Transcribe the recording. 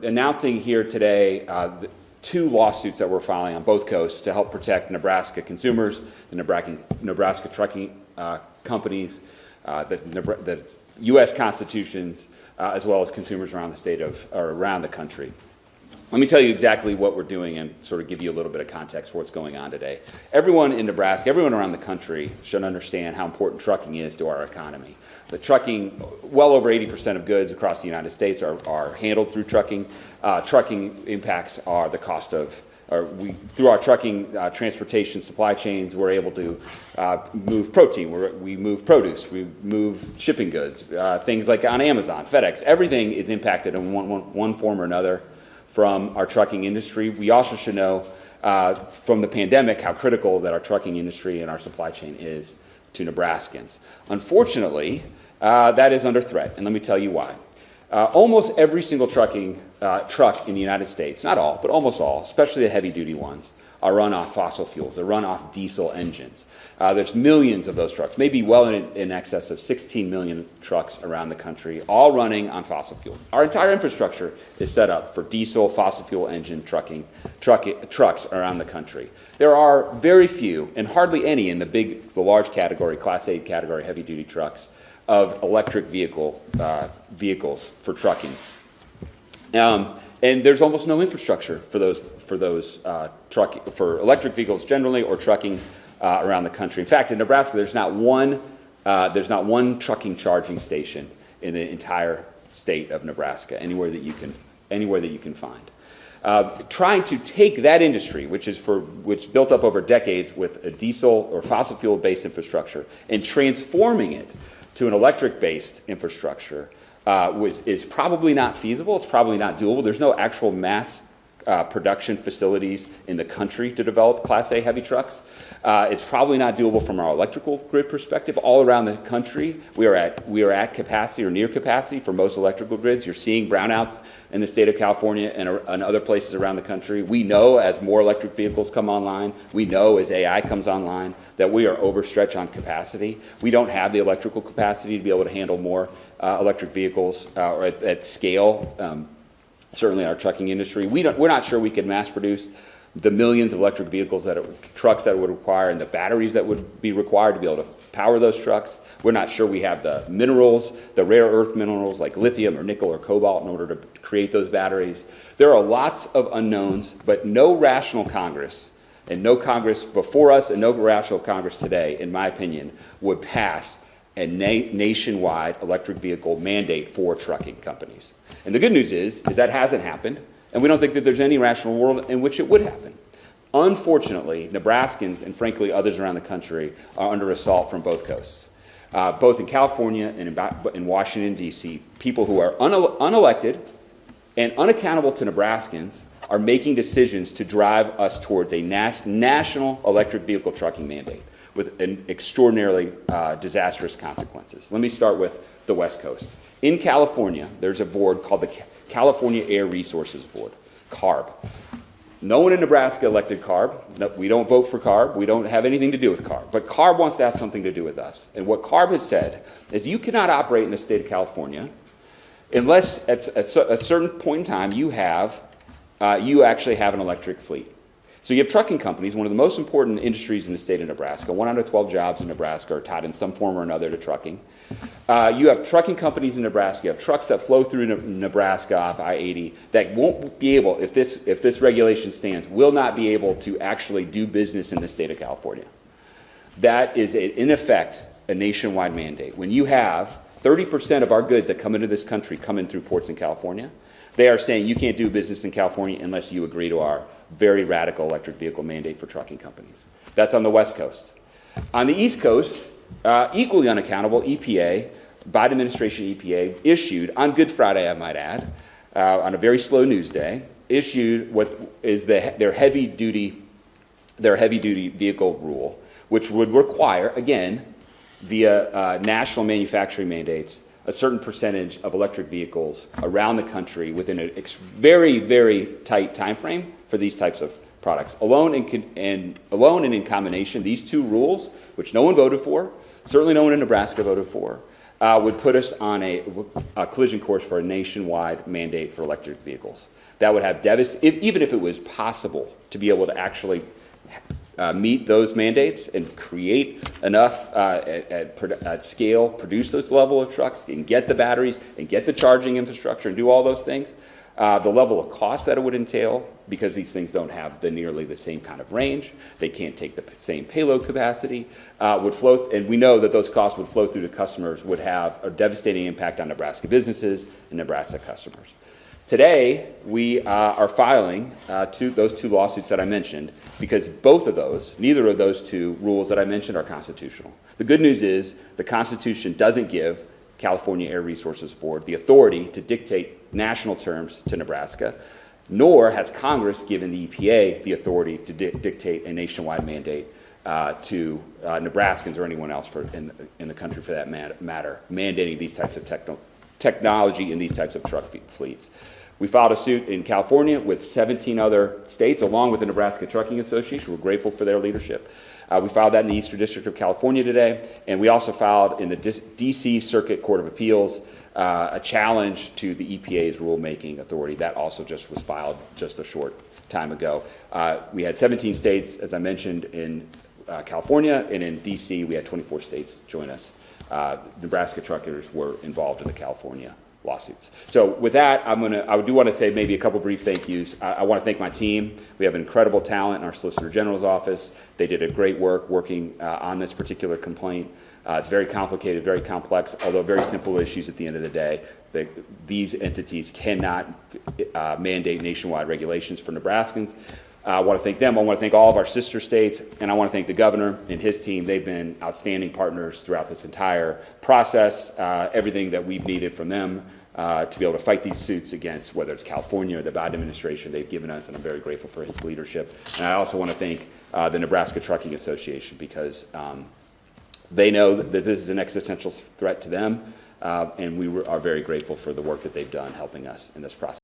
Announcing here today the two lawsuits that we're filing on both coasts to help protect Nebraska consumers, the Nebraska trucking companies, the U.S. constitutions, as well as consumers around the state or around the country. Let me tell you exactly what we're doing and sort of give you a little bit of context for what's going on today. Everyone in Nebraska, everyone around the country should understand how important trucking is to our economy. The trucking, well over 80% of goods across the United States are handled through trucking. Trucking impacts are the cost of, through our trucking transportation supply chains, we're able to move protein, we move produce, we move shipping goods, things like on Amazon, FedEx, everything is impacted in one form or another from our trucking industry. We also should know from the pandemic how critical that our trucking industry and our supply chain is to Nebraskans. Unfortunately, that is under threat, and let me tell you why. Almost every single truck in the United States, not all, but almost all, especially the heavy-duty ones, are run off fossil fuels. They're run off diesel engines. There's millions of those trucks, maybe well in excess of 16 million trucks around the country, all running on fossil fuels. Our entire infrastructure is set up for diesel, fossil fuel engine trucks around the country. There are very few, and hardly any in the large category, Class 8 category heavy-duty trucks, of electric vehicles for trucking. And there's almost no infrastructure for electric vehicles generally or trucking around the country. In fact, in Nebraska, there's not one trucking charging station in the entire state of Nebraska, anywhere that you can find. Trying to take that industry, which built up over decades with a diesel or fossil fuel-based infrastructure, and transforming it to an electric-based infrastructure is probably not feasible. It's probably not doable. There's no actual mass production facilities in the country to develop Class A heavy trucks. It's probably not doable from our electrical grid perspective. All around the country, we are at capacity or near capacity for most electrical grids. You're seeing brownouts in the state of California and other places around the country. We know as more electric vehicles come online, we know as AI comes online, that we are overstretched on capacity. We don't have the electrical capacity to be able to handle more electric vehicles at scale. Certainly our trucking industry. We're not sure we can mass produce the millions of electric vehicles trucks that it would require and the batteries that would be required to be able to power those trucks. We're not sure we have the minerals, the rare earth minerals like lithium or nickel or cobalt in order to create those batteries. There are lots of unknowns, but no rational Congress, and no Congress before us and no rational Congress today, in my opinion, would pass a nationwide electric vehicle mandate for trucking companies. And the good news is that hasn't happened, and we don't think that there's any rational world in which it would happen. Unfortunately, Nebraskans and frankly others around the country are under assault from both coasts. Both in California and in Washington, D.C., people who are unelected and unaccountable to Nebraskans are making decisions to drive us towards a national electric vehicle trucking mandate with extraordinarily disastrous consequences. Let me start with the West Coast. In California, there's a board called the California Air Resources Board, CARB. No one in Nebraska elected CARB. No, we don't vote for CARB. We don't have anything to do with CARB. But CARB wants to have something to do with us. And what CARB has said is you cannot operate in the state of California unless at a certain point in time you actually have an electric fleet. So you have trucking companies, one of the most important industries in the state of Nebraska. 1 out of 12 jobs in Nebraska are tied in some form or another to trucking. You have trucking companies in Nebraska. You have trucks that flow through Nebraska off I-80 that won't be able, if this regulation stands, will not be able to actually do business in the state of California. That is, in effect, a nationwide mandate. When you have 30% of our goods that come into this country come in through ports in California, they are saying you can't do business in California unless you agree to our very radical electric vehicle mandate for trucking companies. That's on the West Coast. On the East Coast, equally unaccountable, EPA, Biden administration EPA, issued, on Good Friday I might add, on a very slow news day, issued what is their heavy-duty vehicle rule, which would require, again, via national manufacturing mandates, a certain percentage of electric vehicles around the country within a very, very tight time frame for these types of products. Alone and in combination, these two rules, which no one voted for, certainly no one in Nebraska voted for, would put us on a collision course for a nationwide mandate for electric vehicles. That would have even if it was possible to be able to actually meet those mandates and create enough at scale, produce those level of trucks, and get the batteries and get the charging infrastructure and do all those things, the level of cost that it would entail, because these things don't have nearly the same kind of range, they can't take the same payload capacity, would flow, and we know that those costs would flow through to customers, would have a devastating impact on Nebraska businesses and Nebraska customers. Today, we are filing those two lawsuits that I mentioned, because neither of those two rules that I mentioned are constitutional. The good news is the Constitution doesn't give California Air Resources Board the authority to dictate national terms to Nebraska, nor has Congress given the EPA the authority to dictate a nationwide mandate to Nebraskans or anyone else in the country for that matter, mandating these types of technology in these types of truck fleets. We filed a suit in California with 17 other states, along with the Nebraska Trucking Association. We're grateful for their leadership. We filed that in the Eastern District of California today, and we also filed in the DC Circuit Court of Appeals a challenge to the EPA's rulemaking authority. That also just was filed just a short time ago. We had 17 states, as I mentioned, in California, and in DC we had 24 states join us. Nebraska truckers were involved in the California lawsuits. So with that, I do want to say maybe a couple brief thank yous. I want to thank my team. We have incredible talent in our Solicitor General's office. They did a great work working on this particular complaint. It's very complicated, very complex, although very simple issues at the end of the day. These entities cannot mandate nationwide regulations for Nebraskans. I want to thank them. I want to thank all of our sister states, and I want to thank the governor and his team. They've been outstanding partners throughout this entire process. Everything that we've needed from them to be able to fight these suits against, whether it's California or the Biden administration, they've given us, and I'm very grateful for his leadership. And I also want to thank the Nebraska Trucking Association, because they know that this is an existential threat to them, and we are very grateful for the work that they've done helping us in this process.